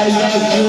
I love you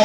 I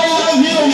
I love you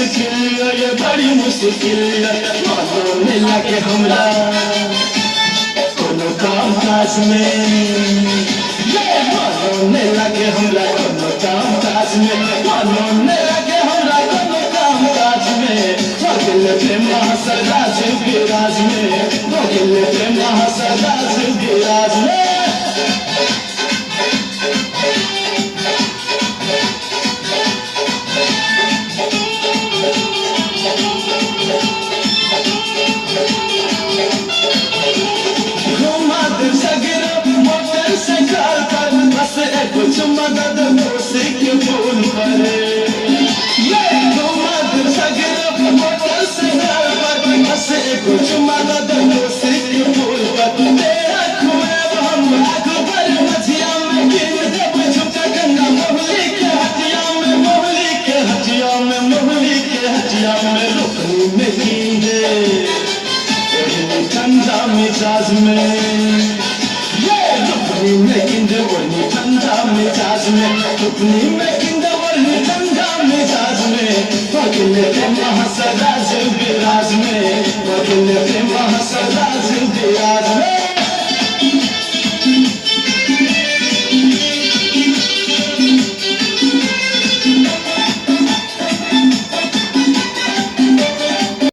बड़ी मुश्किल मानने लगे हमरा कोनो काम काज में मानने लगे हमरा कोनो काम काज में मानने लगे हमरा कोनो काम काज में दिल प्रेम सदा विराज में दिल प्रेम सदा विराज में कुछ मदद मुझसे बोल पड़े मदद सगर मोटर से घर पर बस कुछ मदद मुझसे बोल पर तेरा खुएब हम अकबर मझिया में गिर जब झुका गंगा मोहली के हटिया में मोहली के हटिया में मोहली के हटिया में रुकनी में कीड़े ठंडा मिजाज में रुकनी में कीड़े ठंडा मिजाज में रुकनी में कीड़े ठंडा मिजाज में बगल के महासदा विराज में बगल